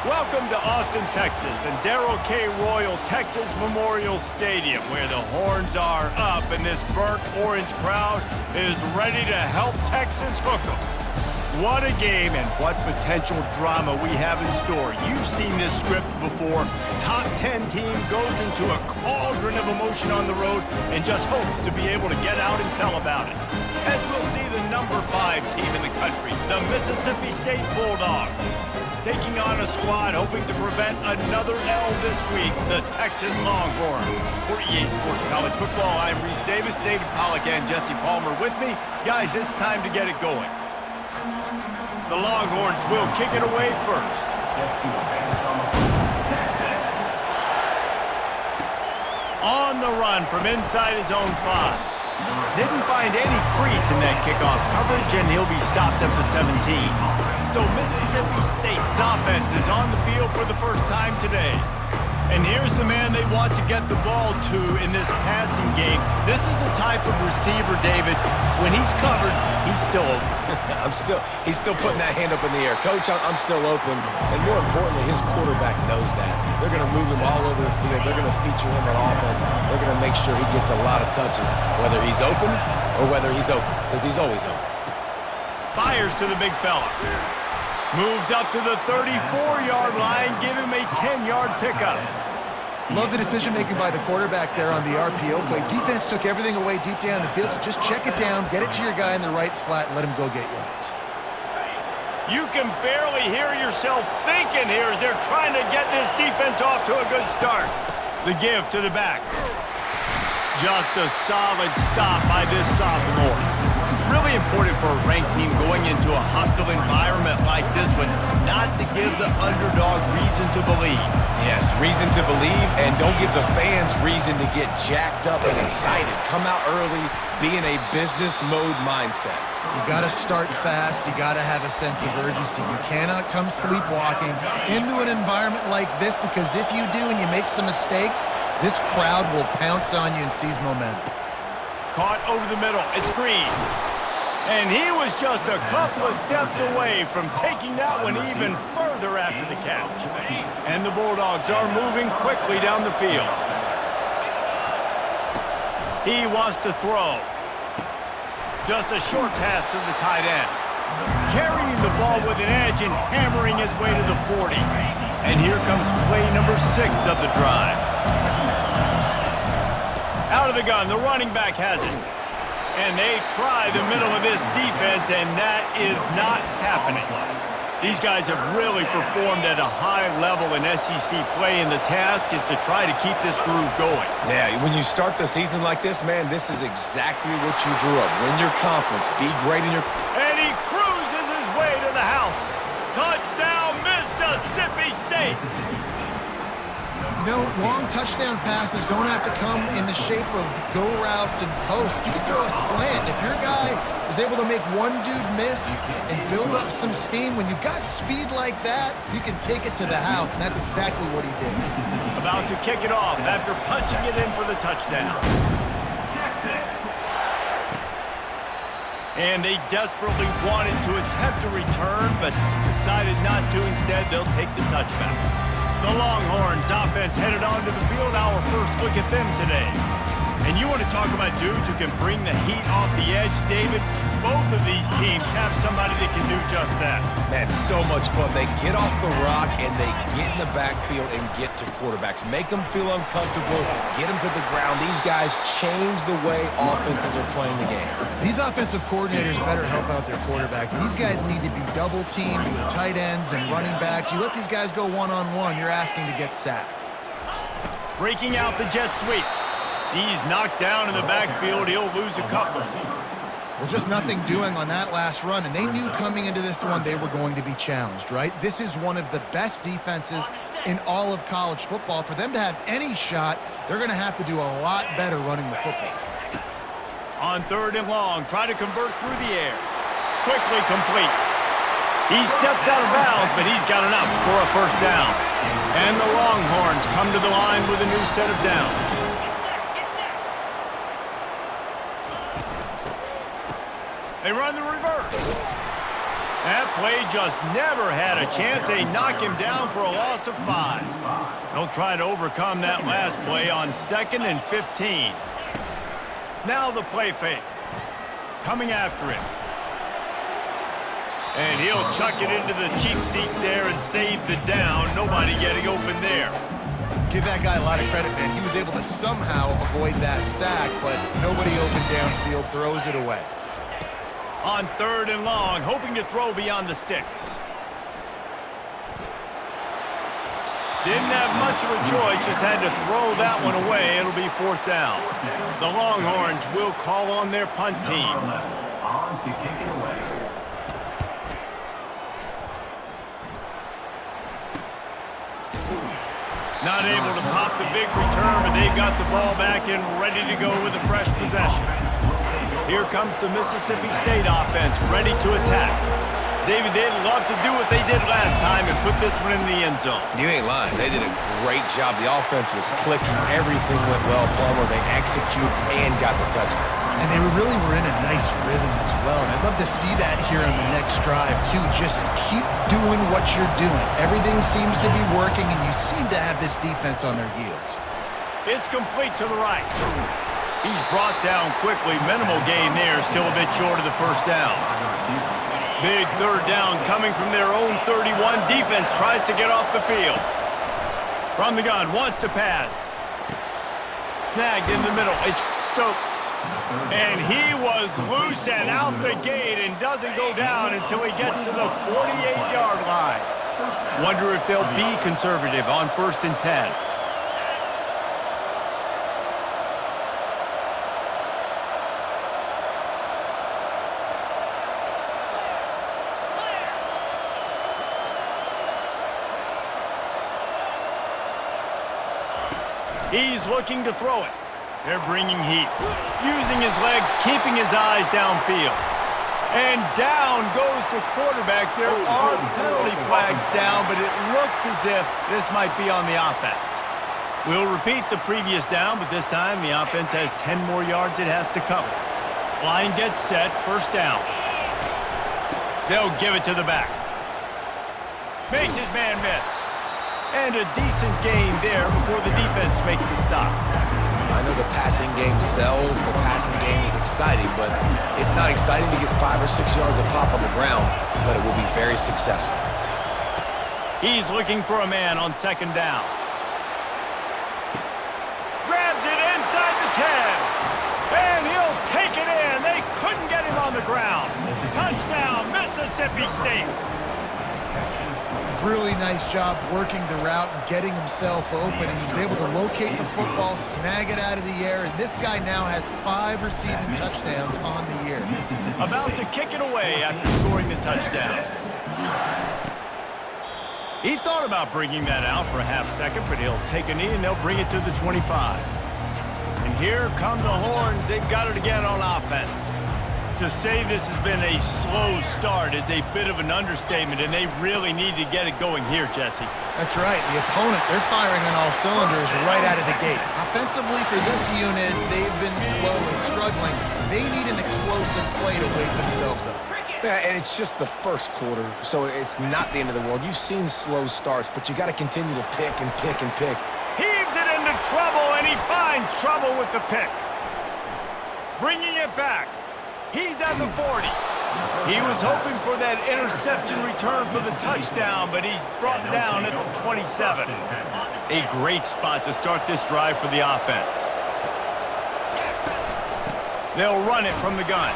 Welcome to Austin, Texas, and Darrell K. Royal Texas Memorial Stadium, where the horns are up and this burnt orange crowd is ready to help Texas hook 'em. What a game and what potential drama we have in store. You've seen this script before. Top 10 team goes into a cauldron of emotion on the road and just hopes to be able to get out and tell about it. As we'll see the number 5 team in the country, the Mississippi State Bulldogs, taking on a squad hoping to prevent another L this week, the Texas Longhorns. For EA Sports College Football, I'm Reese Davis, David Pollack, and Jesse Palmer with me. Guys, it's time to get it going. The Longhorns will kick it away first. On the run from inside his own 5. Didn't find any crease in that kickoff coverage, and he'll be stopped at the 17. So Mississippi State's offense is on the field for the first time today. And here's the man they want to get the ball to in this passing game. This is the type of receiver, David, when he's covered, he's still open. He's still putting that hand up in the air. Coach, I'm still open. And more importantly, his quarterback knows that. They're going to move him all over the field. They're going to feature him on offense. They're going to make sure he gets a lot of touches, whether he's open or whether he's open, because he's always open. Fires to the big fella. Moves up to the 34-yard line, give him a 10-yard pickup. Love the decision-making by the quarterback there on the RPO play. Defense took everything away deep down the field, so just check it down, get it to your guy in the right flat, and let him go get yards. You can barely hear yourself thinking here as they're trying to get this defense off to a good start. The give to the back. Just a solid stop by this sophomore. Really important for a ranked team going into a hostile environment like this one, not to give the underdog reason to believe. Yes, reason to believe, and don't give the fans reason to get jacked up and excited. Come out early, be in a business mode mindset. You got to start fast. You got to have a sense of urgency. You cannot come sleepwalking into an environment like this, because if you do and you make some mistakes, this crowd will pounce on you and seize momentum. Caught over the middle. It's Green. And he was just a couple of steps away from taking that one even further after the catch. And the Bulldogs are moving quickly down the field. He wants to throw. Just a short pass to the tight end. Carrying the ball with an edge and hammering his way to the 40. And here comes play number 6 of the drive. Out of the gun, the running back has it. And they try the middle of this defense, and that is not happening. These guys have really performed at a high level in SEC play, and the task is to try to keep this groove going. Yeah, when you start the season like this, man, this is exactly what you drew up. Win your conference, be great in your... And he cruises his way to the house. Touchdown, Mississippi State! You know, long touchdown passes don't have to come in the shape of go routes and posts. You can throw a slant. If your guy is able to make one dude miss and build up some steam, when you've got speed like that, you can take it to the house, and that's exactly what he did. About to kick it off after punching it in for the touchdown. Texas. And they desperately wanted to attempt a return, but decided not to. Instead, they'll take the touchback. The Longhorns offense headed onto the field. Our first look at them today. And you want to talk about dudes who can bring the heat off the edge, David? Both of these teams have somebody that can do just that. Man, so much fun. They get off the rock and they get in the backfield and get to quarterbacks. Make them feel uncomfortable, get them to the ground. These guys change the way offenses are playing the game. These offensive coordinators better help out their quarterback. These guys need to be double-teamed with tight ends and running backs. You let these guys go one-on-one, you're asking to get sacked. Breaking out the jet sweep. He's knocked down in the backfield. He'll lose a couple. Well, just nothing doing on that last run, and they knew coming into this one they were going to be challenged, right? This is one of the best defenses in all of college football. For them to have any shot, they're going to have to do a lot better running the football. On 3rd and long, try to convert through the air. Quickly complete. He steps out of bounds, but he's got enough for a first down. And the Longhorns come to the line with a new set of downs. They run the reverse. That play just never had a chance. They knock him down for a loss of 5. They'll try to overcome that last play on 2nd and 15. Now the play fake. Coming after him. And he'll chuck it into the cheap seats there and save the down. Nobody getting open there. Give that guy a lot of credit, man. He was able to somehow avoid that sack, but nobody open downfield, throws it away. On 3rd and long, hoping to throw beyond the sticks. Didn't have much of a choice, just had to throw that one away. It'll be 4th down. The Longhorns will call on their punt team. Not able to pop the big return, but they've got the ball back and ready to go with a fresh possession. Here comes the Mississippi State offense, ready to attack. David, they'd love to do what they did last time and put this one in the end zone. You ain't lying. They did a great job. The offense was clicking. Everything went well. Palmer, they executed and got the touchdown. And they really were in a nice rhythm as well. And I'd love to see that here on the next drive, too. Just keep doing what you're doing. Everything seems to be working, and you seem to have this defense on their heels. It's complete to the right. He's brought down quickly. Minimal gain there, still a bit short of the 1st down. Big 3rd down coming from their own 31. Defense tries to get off the field. From the gun, wants to pass. Snagged in the middle. It's Stokes. And he was loose and out the gate and doesn't go down until he gets to the 48-yard line. Wonder if they'll be conservative on 1st and 10. He's looking to throw it. They're bringing heat. Using his legs, keeping his eyes downfield. And down goes the quarterback. There are penalty flags down, but it looks as if this might be on the offense. We'll repeat the previous down, but this time the offense has 10 more yards it has to cover. Line gets set, 1st down. They'll give it to the back. Makes his man miss. And a decent gain there before the defense makes the stop. I know the passing game sells, the passing game is exciting, but it's not exciting to get 5 or 6 yards of pop on the ground, but it will be very successful. He's looking for a man on 2nd down. Grabs it inside the 10. And he'll take it in. They couldn't get him on the ground. Touchdown, Mississippi State. Really nice job working the route and getting himself open, and he was able to locate the football, snag it out of the air, and this guy now has 5 receiving touchdowns on the year. About to kick it away after scoring the touchdown. He thought about bringing that out for a half second, but he'll take a knee and they'll bring it to the 25. And here come the Horns. They've got it again on offense. To say this has been a slow start is a bit of an understatement, and they really need to get it going here, Jesse. That's right. The opponent, they're firing on all cylinders right out of the gate. Offensively for this unit, they've been slow and struggling. They need an explosive play to wake themselves up. Yeah, and it's just the 1st quarter, so it's not the end of the world. You've seen slow starts, but you got to continue to pick and pick and pick. Heaves it into trouble, and he finds trouble with the pick. Bringing it back. He's at the 40. He was hoping for that interception return for the touchdown, but he's brought down at the 27. A great spot to start this drive for the offense. They'll run it from the gun.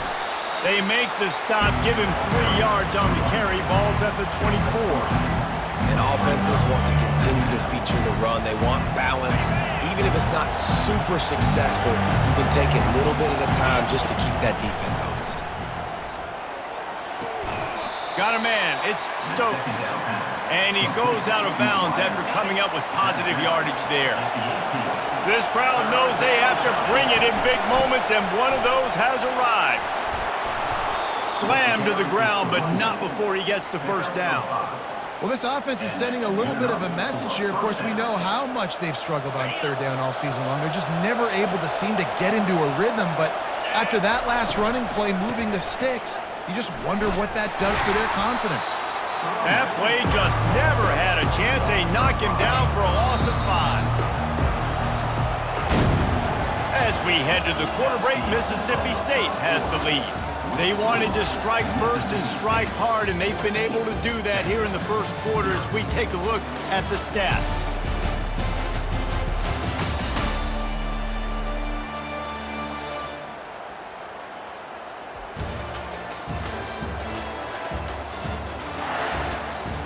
They make the stop, give him 3 yards on the carry. Ball's at the 24. And offenses want to continue to feature the run. They want balance. Even if it's not super successful, you can take it little bit at a time just to keep that defense honest. Got a man. It's Stokes. And he goes out of bounds after coming up with positive yardage there. This crowd knows they have to bring it in big moments, and one of those has arrived. Slammed to the ground, but not before he gets the 1st down. Well, this offense is sending a little bit of a message here. Of course, we know how much they've struggled on 3rd down all season long. They're just never able to seem to get into a rhythm. But after that last running play, moving the sticks, You just wonder what that does for their confidence. That play just never had a chance. They knock him down for a loss of 5. As we head to the quarter break, Mississippi State has the lead. They wanted to strike first and strike hard, and they've been able to do that here in the first quarter as we take a look at the stats.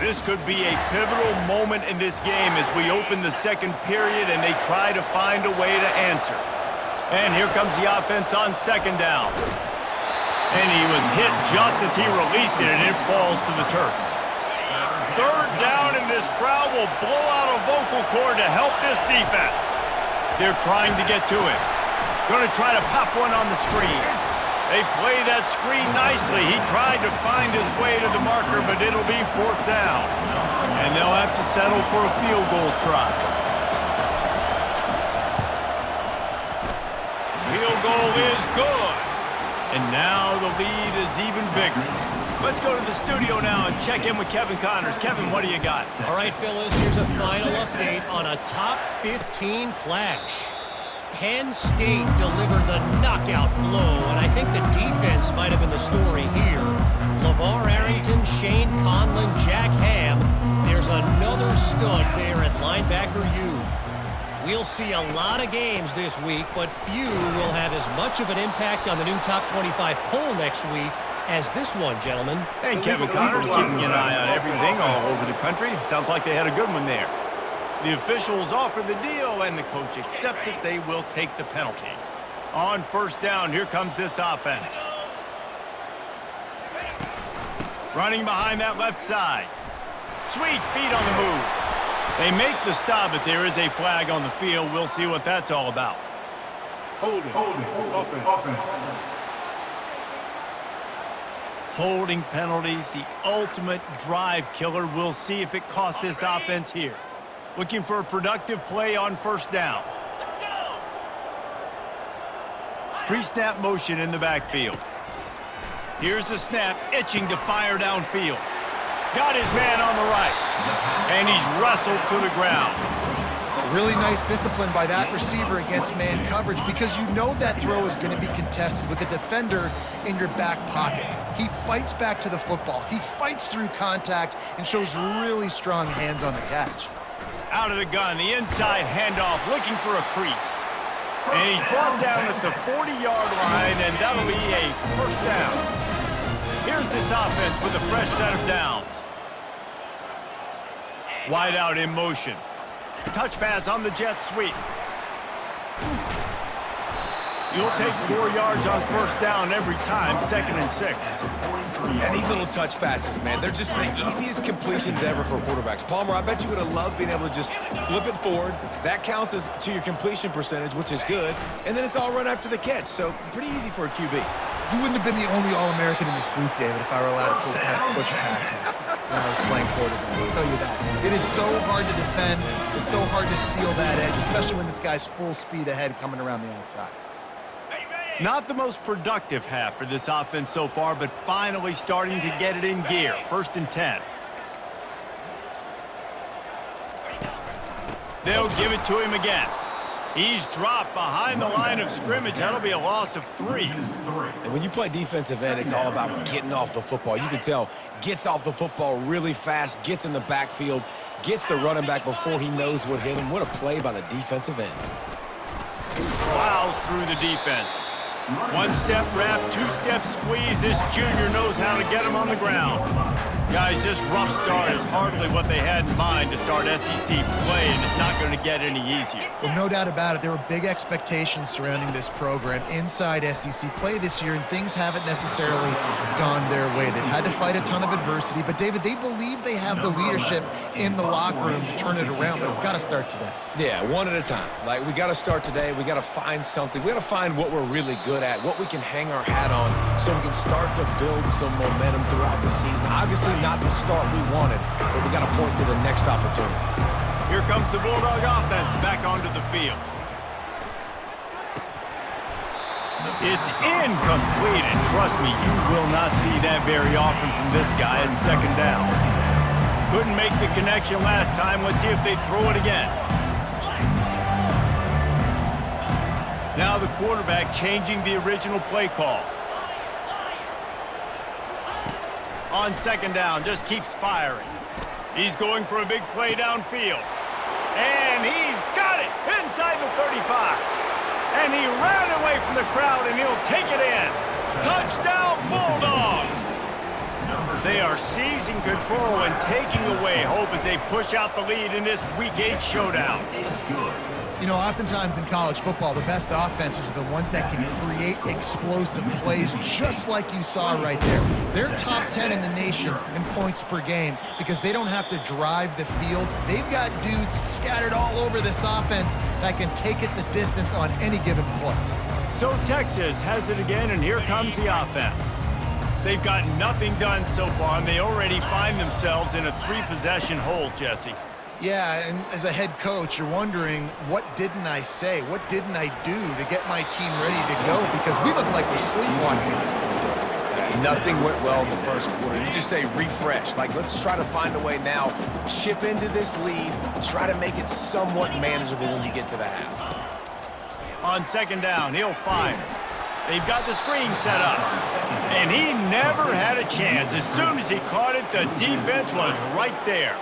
This could be a pivotal moment in this game as we open the second period and they try to find a way to answer. And here comes the offense on second down. And he was hit just as he released it, and it falls to the turf. Third down, and this crowd will blow out a vocal cord to help this defense. They're trying to get to it. Going to try to pop one on the screen. They play that screen nicely. He tried to find his way to the marker, but it'll be fourth down. And they'll have to settle for a field goal try. Field goal is good. And now the lead is even bigger. Let's go to the studio now and check in with Kevin Connors. Kevin, what do you got? All right, Phyllis, here's a final update on a top 15 clash. Penn State delivered the knockout blow, and I think the defense might have been the story here. LeVar Arrington, Shane Conlon, Jack Ham. There's another stud there at linebacker U. We'll see a lot of games this week, but few will have as much of an impact on the new top 25 poll next week as this one, gentlemen. And Kevin Connors keeping an eye on everything all over the country. Sounds like they had a good one there. The officials offer the deal, and the coach accepts it. They will take the penalty. On first down, here comes this offense. Running behind that left side. Sweet feet on the move. They make the stop, but there is a flag on the field. We'll see what that's all about. Holding, offense. Holding penalties, the ultimate drive killer. We'll see if it costs this offense here. Looking for a productive play on first down. Pre-snap motion in the backfield. Here's the snap, itching to fire downfield. Got his man on the right, and he's wrestled to the ground. Really nice discipline by that receiver against man coverage, because you know that throw is going to be contested with a defender in your back pocket. He fights back to the football. He fights through contact and shows really strong hands on the catch. Out of the gun, the inside handoff, looking for a crease. And he's brought down at the 40-yard line, and that'll be a first down. Here's this offense with a fresh set of downs. Wide out in motion. Touch pass on the jet sweep. You'll take 4 yards on first down every time, 2nd and 6. And these little touch passes, man, they're just the easiest completions ever for quarterbacks. Palmer, I bet you would have loved being able to just flip it forward. That counts as to your completion percentage, which is good. And then it's all run after the catch, so pretty easy for a QB. You wouldn't have been the only All-American in this booth, David, if I were allowed to push passes when I was playing quarterback. I'll tell you that. It is so hard to defend. It's so hard to seal that edge, especially when this guy's full speed ahead coming around the outside. Not the most productive half for this offense so far, but finally starting to get it in gear. 1st and 10. They'll give it to him again. He's dropped behind the line of scrimmage. That'll be a loss of 3. And when you play defensive end, it's all about getting off the football. You can tell, gets off the football really fast, gets in the backfield, gets the running back before he knows what hit him. What a play by the defensive end. Plows through the defense. 1-step wrap, 2-step squeeze. This junior knows how to get him on the ground. Guys, this rough start is hardly what they had in mind to start SEC play, and it's not going to get any easier. Well, no doubt about it. There were big expectations surrounding this program inside SEC play this year, and things haven't necessarily gone their way. They've had to fight a ton of adversity, but, David, they believe they have the leadership in the locker room to turn it around, but it's got to start today. Yeah, one at a time. Like, we got to start today. We got to find something. We got to find what we're really good at, what we can hang our hat on, so we can start to build some momentum throughout the season. Obviously, not the start we wanted, but we got to point to the next opportunity. Here comes the Bulldog offense back onto the field. It's incomplete, and trust me, you will not see that very often from this guy at second down. Couldn't make the connection last time. Let's see if they throw it again. Now the quarterback changing the original play call. On second down, just keeps firing. He's going for a big play downfield. And he's got it inside the 35. And he ran away from the crowd, and he'll take it in. Touchdown, Bulldogs! They are seizing control and taking away hope as they push out the lead in this Week 8 showdown. You know, oftentimes in college football, the best offenses are the ones that can create explosive plays, just like you saw right there. They're top 10 in the nation in points per game because they don't have to drive the field. They've got dudes scattered all over this offense that can take it the distance on any given play. So Texas has it again, and here comes the offense. They've got nothing done so far, and they already find themselves in a 3-possession hole, Jesse. Yeah, and as a head coach, you're wondering, what didn't I say? What didn't I do to get my team ready to go? Because we look like we're sleepwalking at this point. Nothing went well in the first quarter. You just say refresh. Like, let's try to find a way now, chip into this lead, try to make it somewhat manageable when you get to the half. On second down, he'll fire. They've got the screen set up. And he never had a chance. As soon as he caught it, the defense was right there.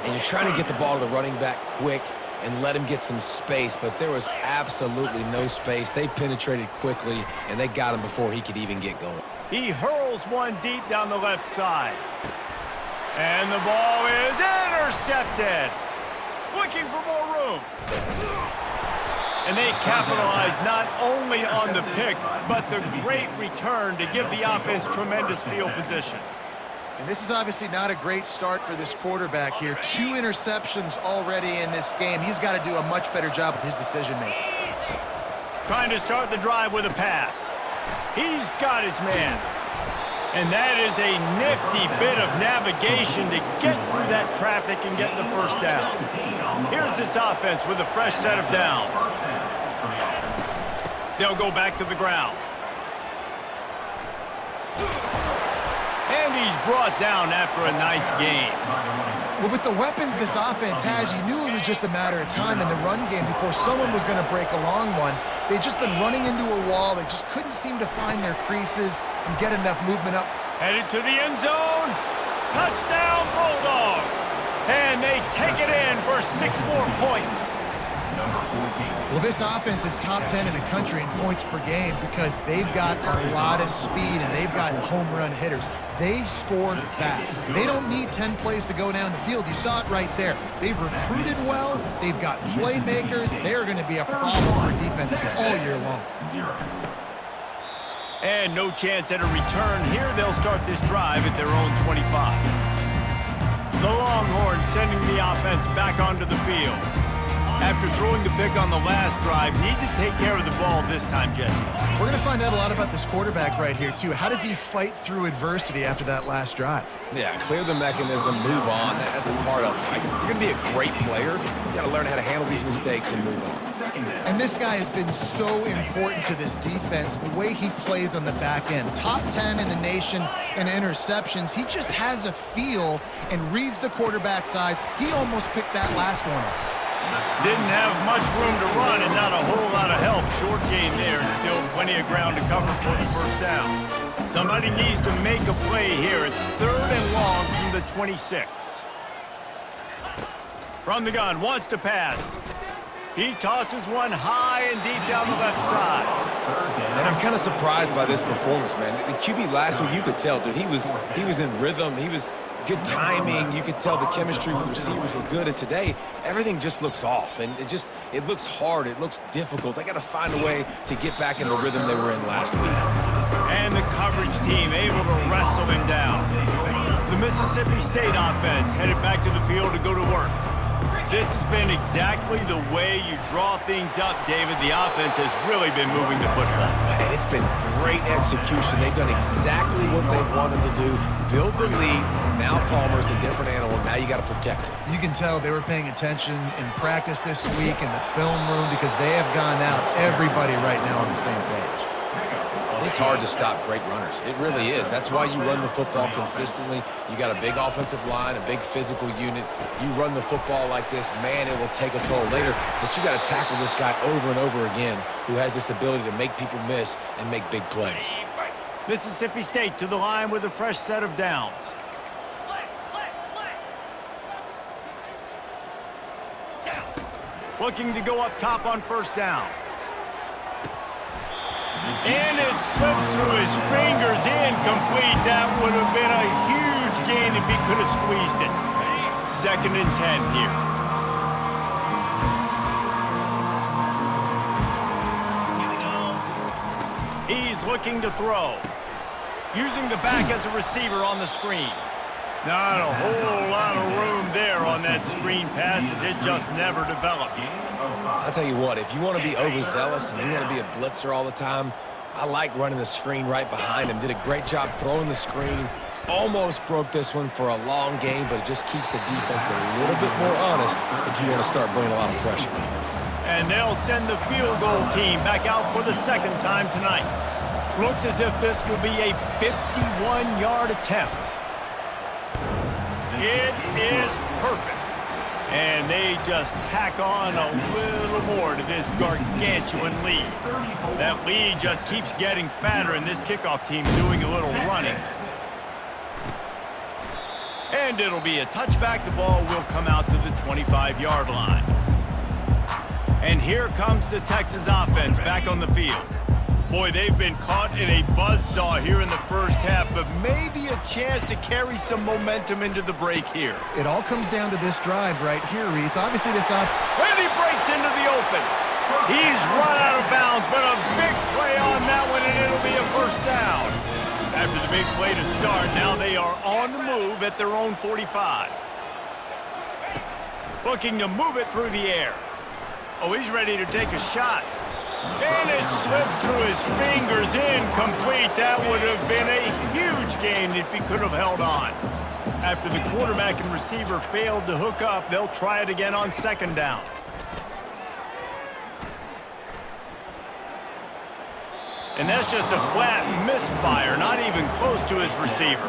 And you're trying to get the ball to the running back quick and let him get some space, but there was absolutely no space. They penetrated quickly, and they got him before he could even get going. He hurls one deep down the left side. And the ball is intercepted. Looking for more room. And they capitalize not only on the pick, but the great return to give the offense tremendous field position. And this is obviously not a great start for this quarterback here. 2 interceptions already in this game. He's got to do a much better job with his decision-making. Trying to start the drive with a pass. He's got his man. And that is a nifty bit of navigation to get through that traffic and get the first down. Here's this offense with a fresh set of downs. They'll go back to the ground. And he's brought down after a nice game. Well, with the weapons this offense has, you knew it was just a matter of time in the run game before someone was going to break a long one. They'd just been running into a wall. They just couldn't seem to find their creases and get enough movement up. Headed to the end zone. Touchdown, Bulldogs. And they take it in for 6 more points. Well, this offense is top 10 in the country in points per game because they've got a lot of speed and they've got home run hitters. They score fast. They don't need 10 plays to go down the field. You saw it right there. They've recruited well. They've got playmakers. They're going to be a problem for defenses all year long. And no chance at a return here. They'll start this drive at their own 25. The Longhorns sending the offense back onto the field. After throwing the pick on the last drive, need to take care of the ball this time, Jesse. We're going to find out a lot about this quarterback right here, too. How does he fight through adversity after that last drive? Yeah, clear the mechanism, move on. That's a part of it. Like, if you're going to be a great player, you got to learn how to handle these mistakes and move on. And this guy has been so important to this defense, the way he plays on the back end. Top 10 in the nation in interceptions. He just has a feel and reads the quarterback's eyes. He almost picked that last one up. Didn't have much room to run and not a whole lot of help. Short gain there and still plenty of ground to cover for the first down. Somebody needs to make a play here. It's 3rd and long from the 26. From the gun, wants to pass. He tosses one high and deep down the left side. And I'm kind of surprised by this performance, man. The QB last week, you could tell, dude, he was in rhythm. He was good timing. You could tell the chemistry with receivers were good. And today, everything just looks off. And it looks hard. It looks difficult. They got to find a way to get back in the rhythm they were in last week. And the coverage team able to wrestle him down. The Mississippi State offense headed back to the field to go to work. This has been exactly the way you draw things up, David. The offense has really been moving the football. And it's been great execution. They've done exactly what they've wanted to do. build the lead. Now Palmer's a different animal. Now you got to protect it. You can tell they were paying attention in practice this week in the film room because they have gone out, everybody right now on the same page. It's hard to stop great runners. It really is. That's why you run the football consistently. You got a big offensive line, a big physical unit. You run the football like this, man, it will take a toll later. But you got to tackle this guy over and over again who has this ability to make people miss and make big plays. Mississippi State to the line with a fresh set of downs. Looking to go up top on first down. And it slips through his fingers, incomplete. That would have been a huge gain if he could have squeezed it. 2nd and 10 here. He's looking to throw. Using the back as a receiver on the screen. Not a whole lot of room there on that screen pass as it just never developed. I'll tell you what, if you want to be overzealous and you want to be a blitzer all the time, I like running the screen right behind him. Did a great job throwing the screen. Almost broke this one for a long game, but it just keeps the defense a little bit more honest if you want to start bringing a lot of pressure. And they'll send the field goal team back out for the 2nd time tonight. Looks as if this will be a 51-yard attempt. It is perfect. And they just tack on a little more to this gargantuan lead. That lead just keeps getting fatter, and this kickoff team doing a little running. And it'll be a touchback. The ball will come out to the 25-yard line. And here comes the Texas offense back on the field. Boy, they've been caught in a buzzsaw here in the first half, but maybe a chance to carry some momentum into the break here. It all comes down to this drive right here, Reese. Obviously, this up. And he breaks into the open. He's run out of bounds, but a big play on that one, and it'll be a first down. After the big play to start, now they are on the move at their own 45. Looking to move it through the air. Oh, he's ready to take a shot. And it slips through his fingers, incomplete. That would have been a huge gain if he could have held on. After the quarterback and receiver failed to hook up, they'll try it again on 2nd down. And that's just a flat misfire, not even close to his receiver.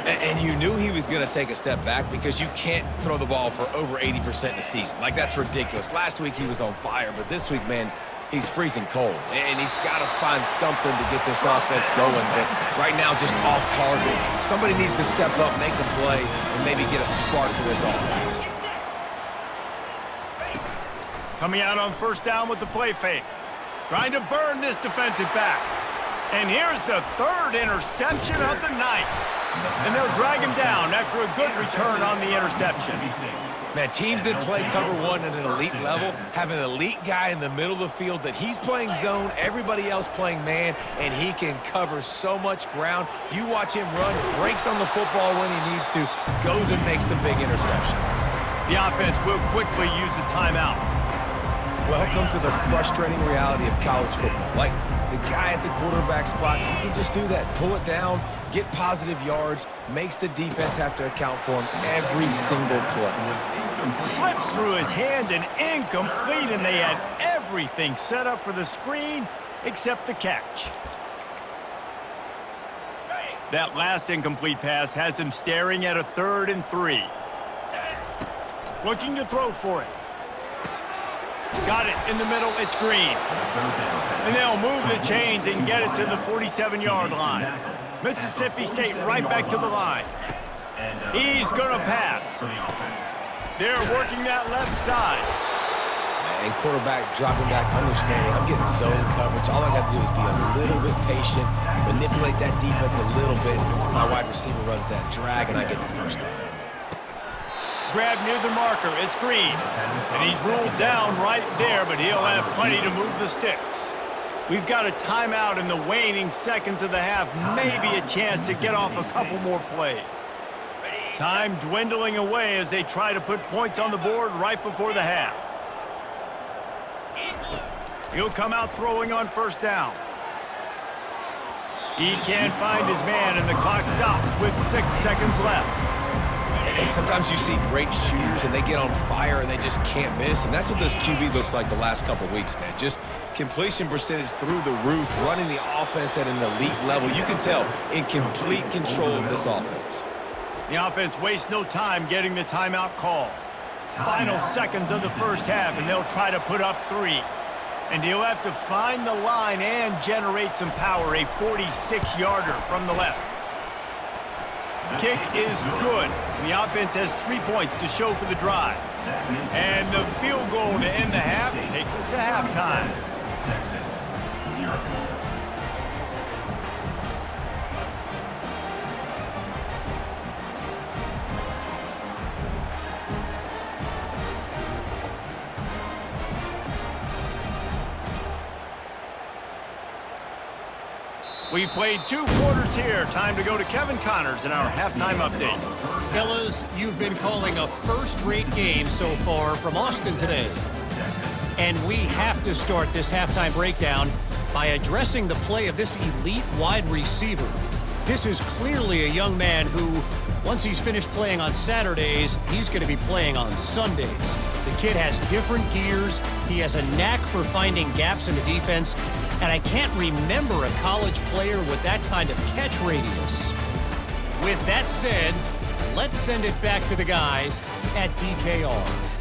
And you knew he was going to take a step back because you can't throw the ball for over 80% in the season. Like, that's ridiculous. Last week he was on fire, but this week, man, he's freezing cold. And he's got to find something to get this offense going. But right now, just off target. Somebody needs to step up, make a play, and maybe get a spark for this offense. Coming out on first down with the play fake. Trying to burn this defensive back. And here's the 3rd interception of the night. And they'll drag him down after a good return on the interception. Man, teams that play cover one at an elite level have an elite guy in the middle of the field that he's playing zone, everybody else playing man, and he can cover so much ground. You watch him run, breaks on the football when he needs to, goes and makes the big interception. The offense will quickly use a timeout. Welcome to the frustrating reality of college football. Like, the guy at the quarterback spot, he can just do that. Pull it down, get positive yards, makes the defense have to account for him every single play. Slips through his hands and incomplete, and they had everything set up for the screen except the catch. That last incomplete pass has him staring at a 3rd and 3. Looking to throw for it. Got it in the middle, it's Green. And they'll move the chains and get it to the 47-yard line. Mississippi State right back to the line. He's gonna pass. They're working that left side. And quarterback dropping back, understanding, I'm getting zone coverage. All I got to do is be a little bit patient, manipulate that defense a little bit. My wide receiver runs that drag, and I get the first down. Grab near the marker, it's Green. And he's ruled down right there, but he'll have plenty to move the sticks. We've got a timeout in the waning seconds of the half, maybe a chance to get off a couple more plays. Time dwindling away as they try to put points on the board right before the half. He'll come out throwing on first down. He can't find his man, and the clock stops with 6 seconds left. And sometimes you see great shooters, and they get on fire, and they just can't miss. And that's what this QB looks like the last couple weeks, man. Just completion percentage through the roof, running the offense at an elite level. You can tell in complete control of this offense. The offense wastes no time getting the timeout called. Final seconds of the first half, and they'll try to put up 3. And he'll have to find the line and generate some power, a 46-yarder from the left. Kick is good. The offense has 3 points to show for the drive. And the field goal to end the half takes us to halftime. Texas, 0. We've played 2 quarters here. Time to go to Kevin Connors in our halftime update. Fellas, you've been calling a first-rate game so far from Austin today. And we have to start this halftime breakdown by addressing the play of this elite wide receiver. This is clearly a young man who, once he's finished playing on Saturdays, he's going to be playing on Sundays. The kid has different gears. He has a knack for finding gaps in the defense. And I can't remember a college player with that kind of catch radius. With that said, let's send it back to the guys at DKR.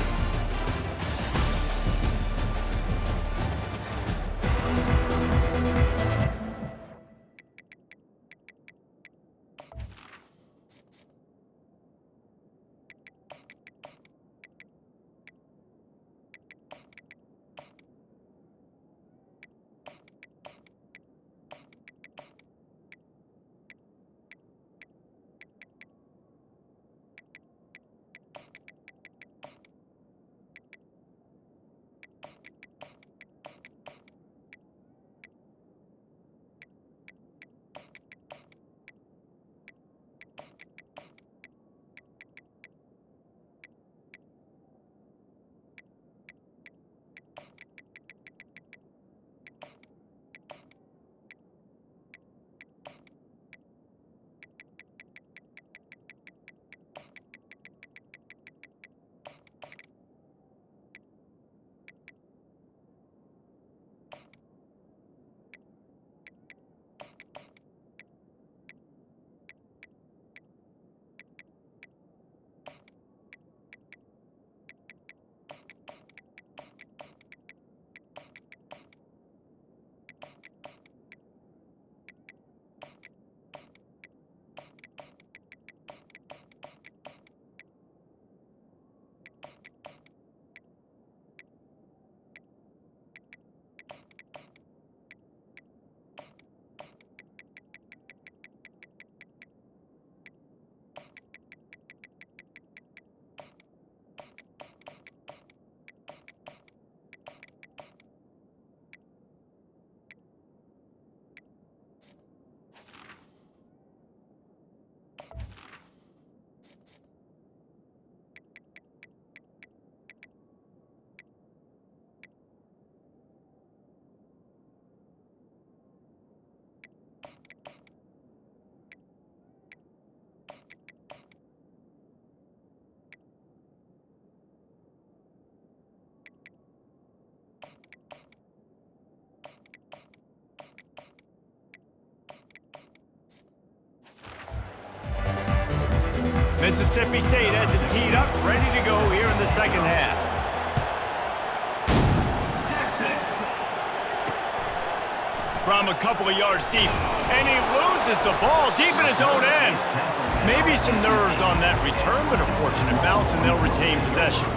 Mississippi State has it teed up, ready to go here in the second half. Texas. From a couple of yards deep, and he loses the ball deep in his own end. Maybe some nerves on that return, but a fortunate bounce, and they'll retain possession.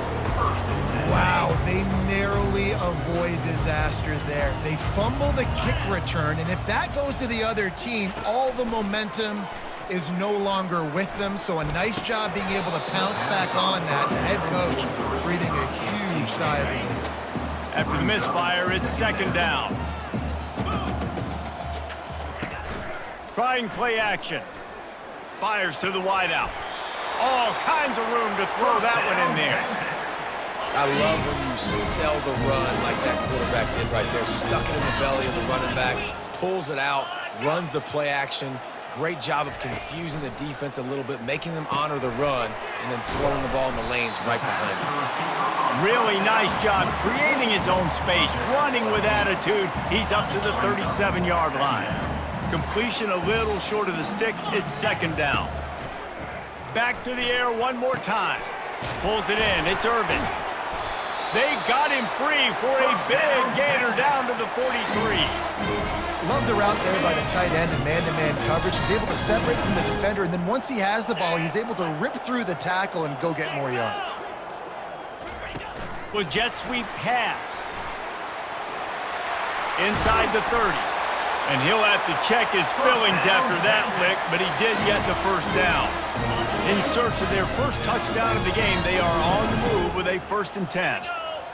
Wow, they narrowly avoid disaster there. They fumble the kick return, and if that goes to the other team, all the momentum is no longer with them. So a nice job being able to pounce back on that. The head coach breathing a huge sigh of relief. After the misfire, it's second down. Trying play action. Fires to the wideout. All kinds of room to throw that one in there. I love when you sell the run like that quarterback did right there. Stuck it in the belly of the running back, pulls it out, runs the play action. Great job of confusing the defense a little bit, making them honor the run, and then throwing the ball in the lanes right behind them. Really nice job creating his own space, running with attitude. He's up to the 37-yard line. Completion a little short of the sticks. It's second down. Back to the air one more time. Pulls it in. It's Irvin. They got him free for a big gainer down to the 43. Love the route there by the tight end and man-to-man coverage. He's able to separate from the defender, and then once he has the ball, he's able to rip through the tackle and go get more yards. Well, jet sweep pass. Inside the 30. And he'll have to check his fillings after that lick, but he did get the first down. In search of their first touchdown of the game, they are on the move with a 1st and 10.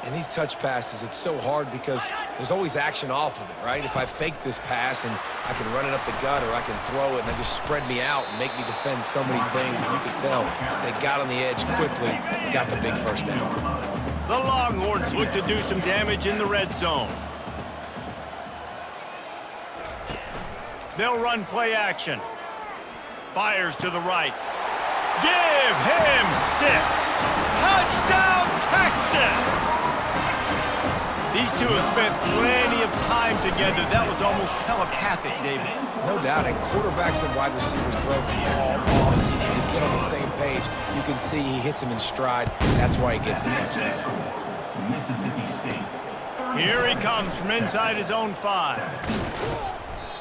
And these touch passes, it's so hard because there's always action off of it, right? If I fake this pass and I can run it up the gut or I can throw it and they just spread me out and make me defend so many things, and you can tell they got on the edge quickly, got the big first down. The Longhorns look to do some damage in the red zone. They'll run play action. Fires to the right. Give him 6. Touchdown, Texas! These two have spent plenty of time together. That was almost telepathic, David. No doubt, and quarterbacks and wide receivers throw all season to get on the same page. You can see he hits him in stride. That's why he gets the touchdown. Mississippi State. Here he comes from inside his own 5.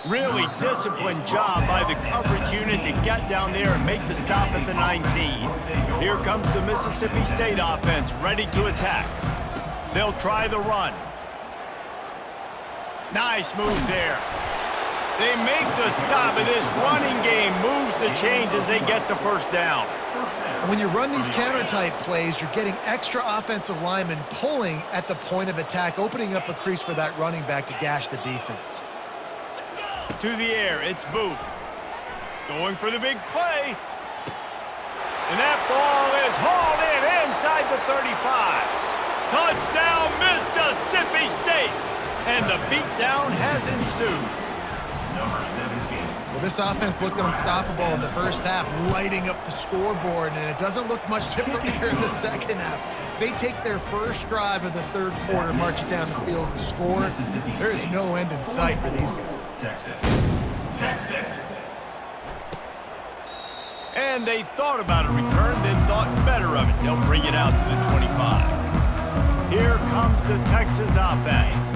Really disciplined job by the coverage unit to get down there and make the stop at the 19. Here comes the Mississippi State offense, ready to attack. They'll try the run. Nice move there. They make the stop, and this running game moves the chains as they get the first down. When you run these counter-type plays, you're getting extra offensive linemen pulling at the point of attack, opening up a crease for that running back to gash the defense. To the air, it's Booth. Going for the big play. And that ball is hauled in inside the 35. Touchdown, Mississippi State. And the beatdown has ensued. Number 17. Well, this offense looked unstoppable in the first half, lighting up the scoreboard, and it doesn't look much different here in the second half. They take their first drive of the third quarter, march it down the field and score. There is no end in sight for these guys. Texas. And they thought about a return, then thought better of it. They'll bring it out to the 25. Here comes the Texas offense.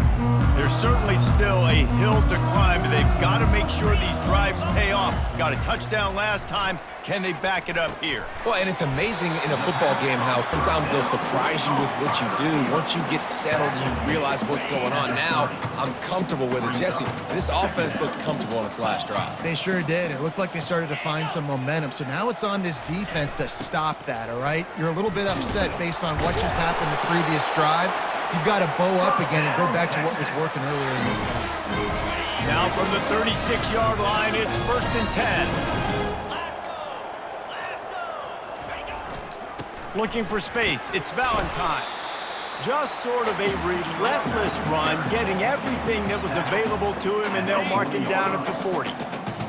There's certainly still a hill to climb, but they've got to make sure these drives pay off. Got a touchdown last time. Can they back it up here? Well, and it's amazing in a football game how sometimes they'll surprise you with what you do. Once you get settled, you realize what's going on. Now, I'm comfortable with it. Jesse, this offense looked comfortable on its last drive. They sure did. It looked like they started to find some momentum. So now it's on this defense to stop that, all right? You're a little bit upset based on what just happened the previous drive. You've got to bow up again and go back to what was working earlier in this game. Now from the 36-yard line, it's 1st and 10. Looking for space, it's Valentine. Just sort of a relentless run, getting everything that was available to him, and they'll mark him down at the 40.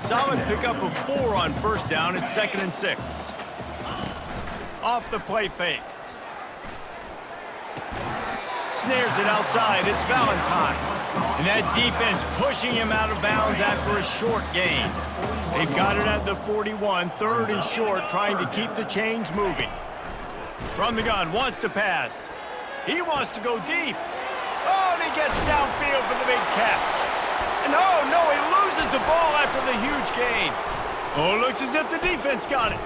Solid pickup of 4 on first down. It's 2nd and 6. Off the play fake. Snares it outside. It's Valentine. And that defense pushing him out of bounds after a short gain. They've got it at the 41, 3rd and short, trying to keep the chains moving. From the gun, wants to pass. He wants to go deep. Oh, and he gets downfield for the big catch. And oh, no, he loses the ball after the huge gain. Oh, it looks as if the defense got it.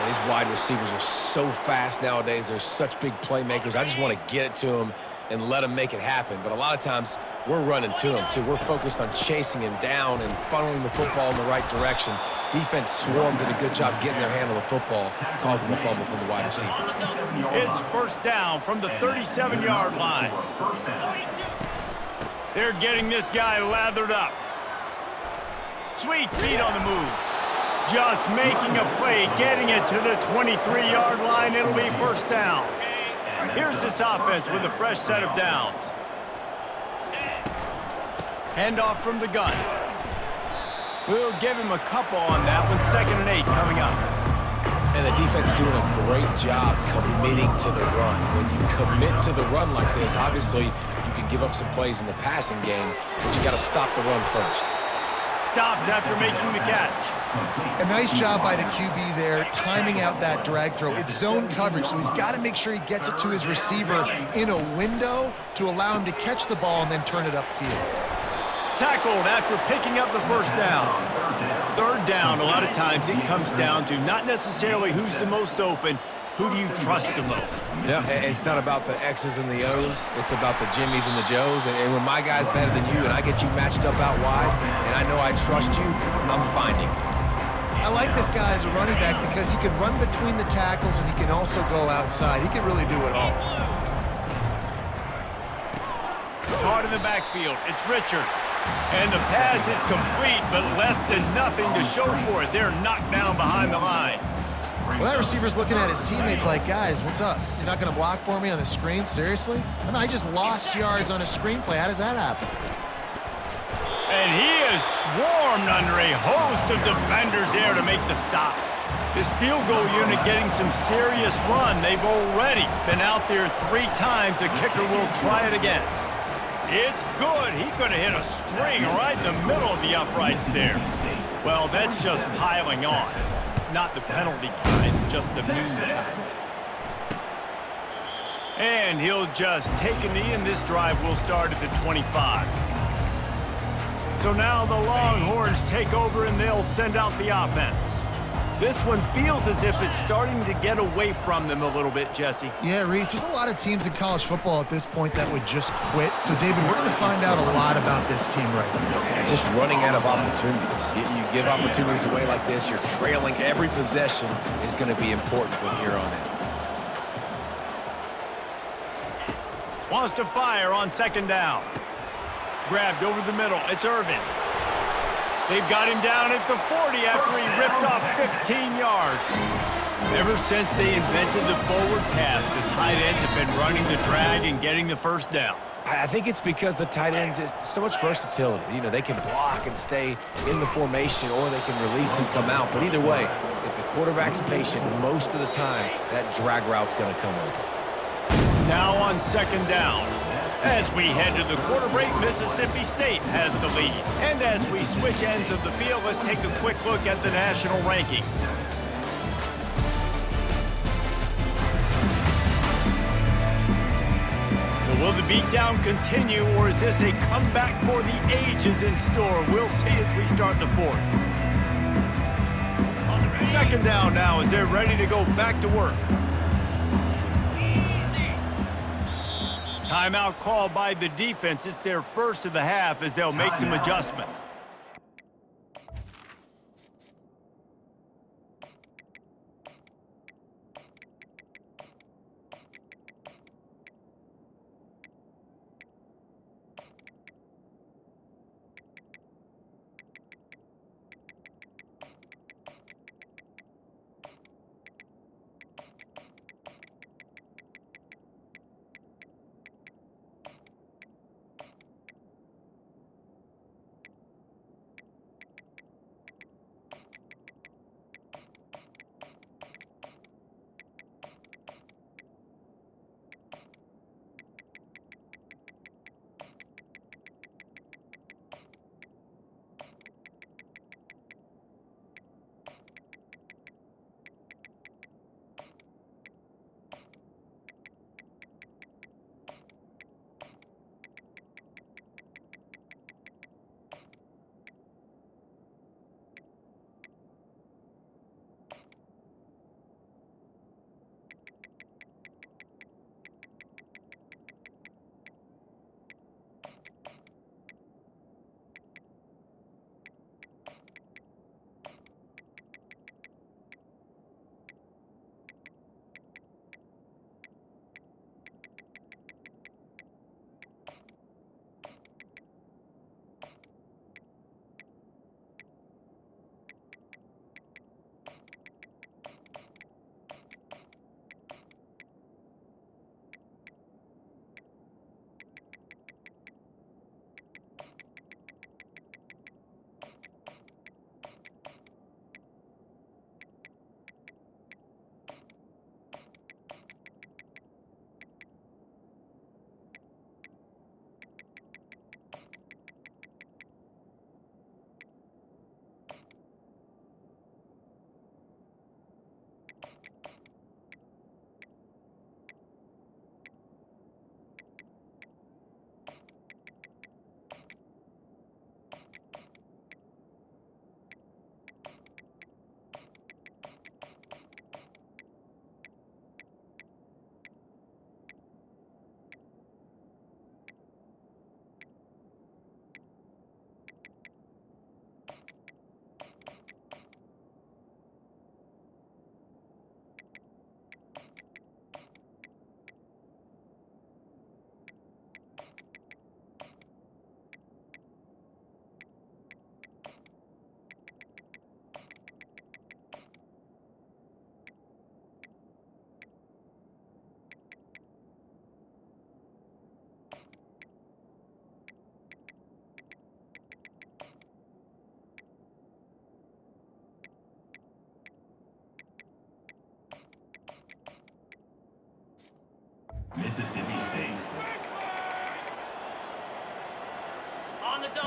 These wide receivers are so fast nowadays. They're such big playmakers. I just want to get it to them and let them make it happen. But a lot of times, we're running to them, too. We're focused on chasing him down and funneling the football in the right direction. Defense swarmed, did a good job getting their hand on the football, causing the fumble from the wide receiver. It's 1st down from the 37-yard line. They're getting this guy lathered up. Sweet feet on the move. Just making a play, getting it to the 23-yard line. It'll be 1st down. Here's this offense with a fresh set of downs. Handoff from the gun. We'll give him a couple on that one. 2nd and 8 coming up. And the defense doing a great job committing to the run. When you commit to the run like this, obviously you can give up some plays in the passing game, but you got to stop the run first. Stopped after making the catch. A nice job by the QB there, timing out that drag throw. It's zone coverage, so he's got to make sure he gets it to his receiver in a window to allow him to catch the ball and then turn it upfield. Tackled after picking up the first down. 3rd down, a lot of times it comes down to not necessarily who's the most open, who do you trust the most? Yeah, it's not about the X's and the O's. It's about the Jimmies and the Joes. And when my guy's better than you and I get you matched up out wide and I know I trust you, I'm finding. I like this guy as a running back because he can run between the tackles and he can also go outside. He can really do it all. Caught in the backfield. It's Richard. And the pass is complete, but less than nothing to show for it. They're knocked down behind the line. Well, that receiver's looking at his teammates like, guys, what's up? You're not going to block for me on the screen? Seriously? I mean, I just lost yards on a screenplay. How does that happen? And he is swarmed under a host of defenders there to make the stop. This field goal unit getting some serious run. They've already been out there 3 times. The kicker will try it again. It's good. He could have hit a string right in the middle of the uprights there. Well, that's just piling on. Not the penalty kind, just the mean kind. And he'll just take a knee, and this drive will start at the 25. So now the Longhorns take over, and they'll send out the offense. This one feels as if it's starting to get away from them a little bit, Jesse. Yeah, Reese, there's a lot of teams in college football at this point that would just quit. So, David, we're going to find out a lot about this team right now. Yeah, just running out of opportunities. You give opportunities away like this, you're trailing. Every possession is going to be important from here on in. Wants to fire on 2nd down. Grabbed over the middle. It's Irvin. They've got him down at the 40 after he ripped off 15 yards. Ever since they invented the forward pass, the tight ends have been running the drag and getting the first down. I think it's because the tight ends is so much versatility. You know, they can block and stay in the formation, or they can release and come out. But either way, if the quarterback's patient, most of the time, that drag route's going to come open. Now on 2nd down. As we head to the quarter break, Mississippi State has the lead. And as we switch ends of the field, let's take a quick look at the national rankings. So will the beatdown continue, or is this a comeback for the ages in store? We'll see as we start the 4th. 2nd down now as they're ready to go back to work. Timeout called by the defense. It's their first of the half as they'll make some adjustments.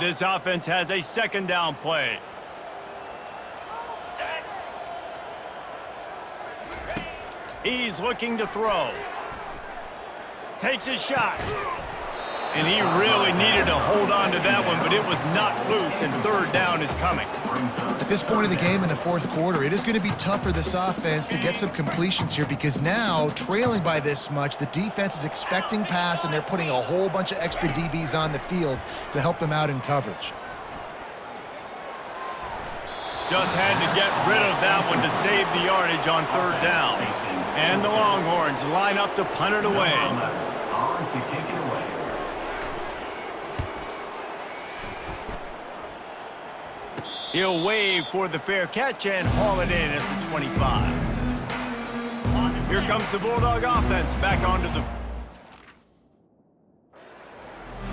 This offense has a second down play. He's looking to throw. Takes a shot. And he really needed to hold on to that one, but it was not loose, and third down is coming. At this point of the game in the fourth quarter, it is going to be tough for this offense to get some completions here because now, trailing by this much, the defense is expecting pass, and they're putting a whole bunch of extra DBs on the field to help them out in coverage. Just had to get rid of that one to save the yardage on third down. And the Longhorns line up to punt it away. On to kick it away. He'll wave for the fair catch and haul it in at the 25. Here comes the Bulldog offense back onto the...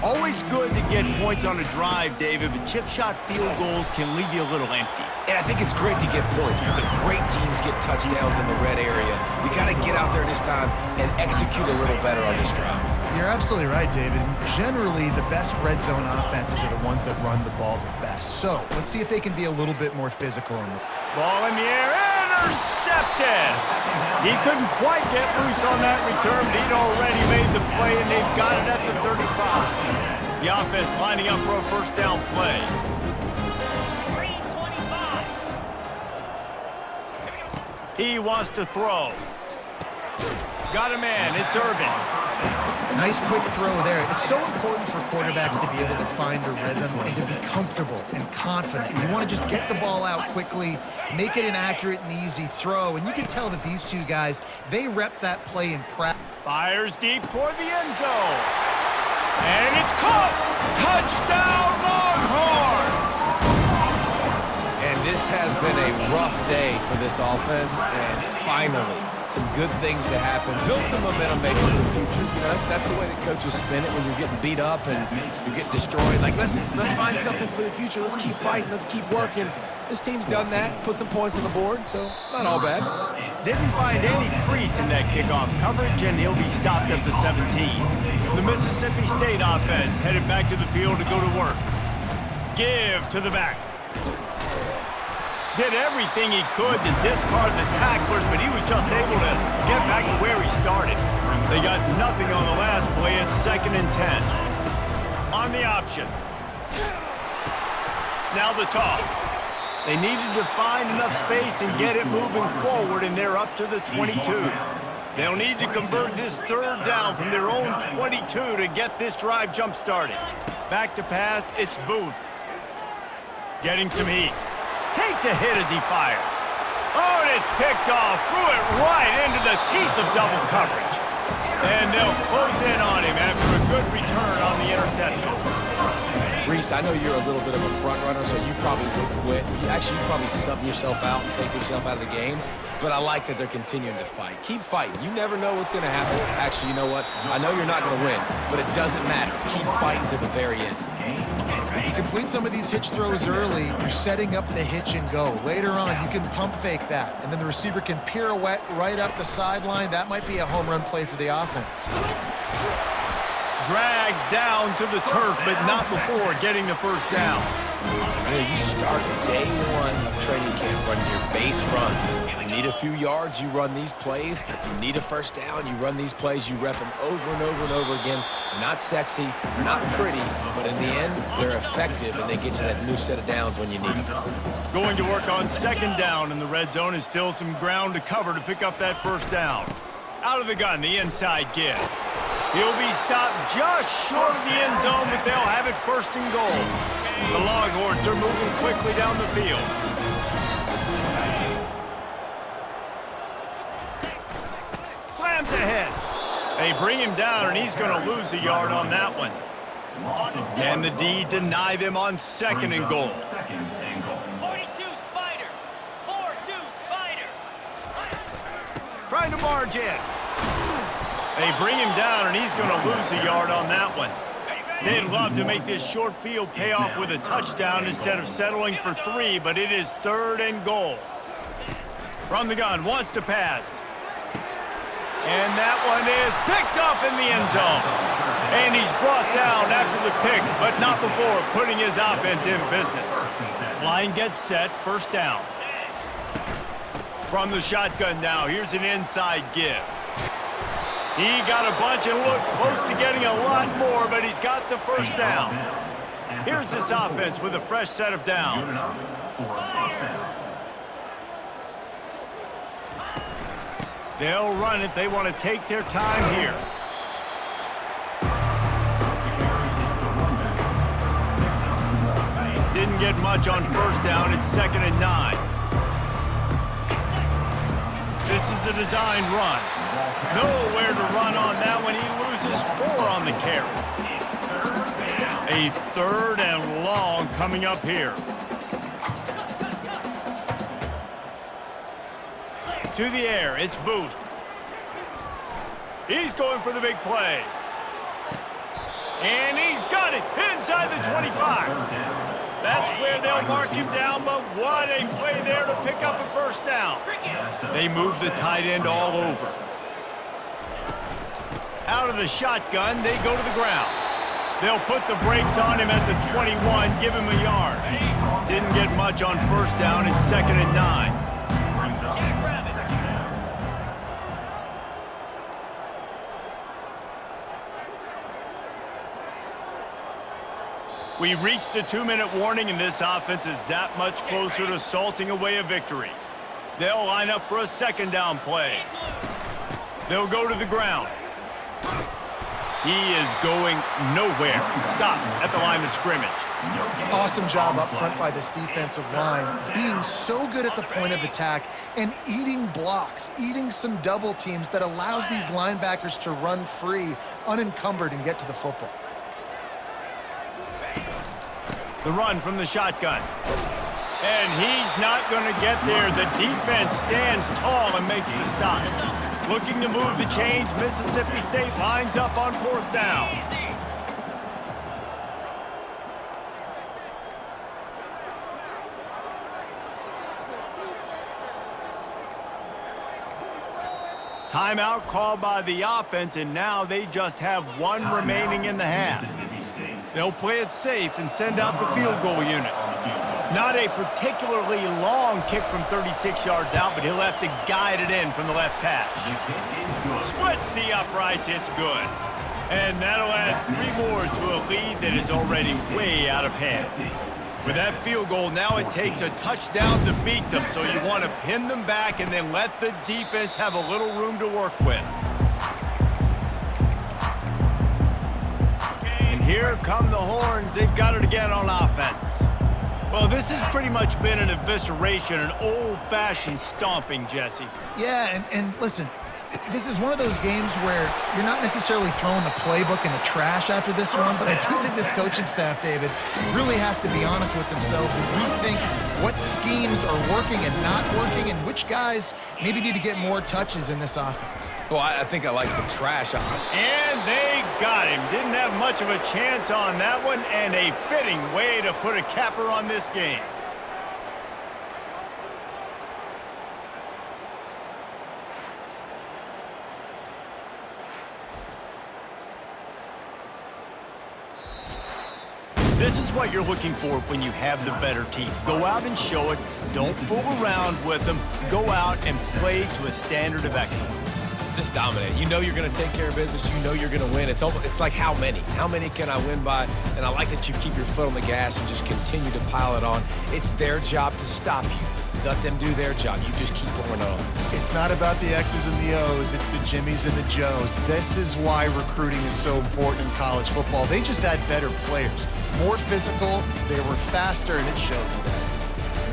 Always good to get points on a drive, David, but chip shot field goals can leave you a little empty. And I think it's great to get points, but the great teams get touchdowns in the red area. You got to get out there this time and execute a little better on this drive. You're absolutely right, David. And generally, the best red zone offenses are the ones that run the ball the best. So let's see if they can be a little bit more physical in the Ball in the air, intercepted! He couldn't quite get loose on that return, but he'd already made the play, and they've got it at the 35. The offense lining up for a first down play. He wants to throw. Got a man, it's Irvin. nice quick throw there. It's so important for quarterbacks to be able to find a rhythm and to be comfortable and confident. You want to just get the ball out quickly, make it an accurate and easy throw. And you can tell that these two guys, they rep that play in practice. Fires deep toward the end zone. And it's caught! Touchdown, Longhorns! And this has been a rough day for this offense, and finally, some good things to happen. Build some momentum maybe for the future. You know, that's the way that coaches spin it when you're getting beat up and you're getting destroyed. Like, let's find something for the future. Let's keep fighting. Let's keep working. This team's done that, put some points on the board, so it's not all bad. Didn't find any crease in that kickoff coverage, and he'll be stopped at the 17. The Mississippi State offense headed back to the field to go to work. Give to the back. Did everything he could to discard the tacklers, but he was just able to get back to where he started. They got nothing on the last play. It's 2nd and 10. On the option. Now the toss. They needed to find enough space and get it moving forward, and they're up to the 22. They'll need to convert this third down from their own 22 to get this drive jump-started. Back to pass, it's Booth. Getting some heat. Takes a hit as he fires. Oh, and it's picked off. Threw it right into the teeth of double coverage. And they'll close in on him after a good return on the interception. Reese, I know you're a little bit of a front runner, so you probably would quit. You probably sub yourself out and take yourself out of the game. But I like that they're continuing to fight. Keep fighting. You never know what's going to happen. Actually, you know what? I know you're not going to win, but it doesn't matter. Keep fighting to the very end. You complete some of these hitch throws early, you're setting up the hitch and go. Later on, you can pump fake that, and then the receiver can pirouette right up the sideline. That might be a home run play for the offense. Dragged down to the turf, but not before getting the first down. You start day one of training camp running your base runs. You need a few yards, you run these plays. You need a first down, you run these plays. You rep them over and over and over again. They're not sexy, they're not pretty, but in the end, they're effective, and they get you that new set of downs when you need them. Going to work on 2nd down in the red zone is still some ground to cover to pick up that first down. Out of the gun, the inside give. He'll be stopped just short of the end zone, but they'll have it 1st and goal. The Longhorns are moving quickly down the field. Slams ahead. They bring him down, and he's going to lose a yard on that one. And the D deny them on 2nd and goal. 42 Spider. 4-2 Spider. Trying to barge in. They bring him down, and he's going to lose a yard on that one. They'd love to make this short field pay off with a touchdown instead of settling for 3, but it is 3rd and goal. From the gun, wants to pass. And that one is picked off in the end zone. And he's brought down after the pick, but not before putting his offense in business. Line gets set, first down. From the shotgun now, here's an inside give. He got a bunch and looked close to getting a lot more, but he's got the first down. Here's this offense with a fresh set of downs. They'll run it. They want to take their time here. Didn't get much on first down. It's 2nd and 9. This is a designed run. Nowhere to run on that one. He loses 4 on the carry. A 3rd and long coming up here. To the air, it's Booth. He's going for the big play. And he's got it inside the 25. That's where they'll mark him down, but what a play there to pick up a first down. They move the tight end all over. Out of the shotgun, they go to the ground. They'll put the brakes on him at the 21, give him a yard. Didn't get much on first down, it's 2nd and 9. We've reached the 2-minute warning, and this offense is that much closer to salting away a victory. They'll line up for a 2nd down play. They'll go to the ground. He is going nowhere. Stop at the line of scrimmage. Awesome job up front by this defensive line, being so good at the point of attack and eating blocks, eating some double teams that allows these linebackers to run free, unencumbered, and get to the football. The run from the shotgun. And he's not going to get there. The defense stands tall and makes the stop. Looking to move the chains, Mississippi State lines up on 4th down. Timeout called by the offense, and now they just have 1 remaining in the half. They'll play it safe and send out the field goal unit. Not a particularly long kick from 36 yards out, but he'll have to guide it in from the left hash. Splits the uprights, it's good. And that'll add 3 more to a lead that is already way out of hand. With that field goal, now it takes a touchdown to beat them, so you want to pin them back and then let the defense have a little room to work with. Here come the horns. They've got it again on offense. Well, this has pretty much been an evisceration, an old-fashioned stomping, Jesse. Yeah, and listen, this is one of those games where you're not necessarily throwing the playbook in the trash after this one, but I do think this coaching staff, David, really has to be honest with themselves and rethink what schemes are working and not working and which guys maybe need to get more touches in this offense. Well, I think I like the trash. And they got him. Didn't have much of a chance on that one, and a fitting way to put a capper on this game. This is what you're looking for when you have the better team. Go out and show it. Don't fool around with them. Go out and play to a standard of excellence. Just dominate. You know you're going to take care of business. You know you're going to win. It's like how many? How many can I win by? And I like that you keep your foot on the gas and just continue to pile it on. It's their job to stop you. Let them do their job. You just keep going on. It's not about the X's and the O's. It's the Jimmies and the Joes. This is why recruiting is so important in college football. They just had better players. More physical, they were faster, and it showed today.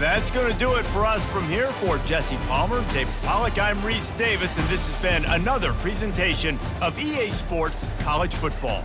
That's going to do it for us from here. For Jesse Palmer, David Pollack, I'm Reese Davis, and this has been another presentation of EA Sports College Football.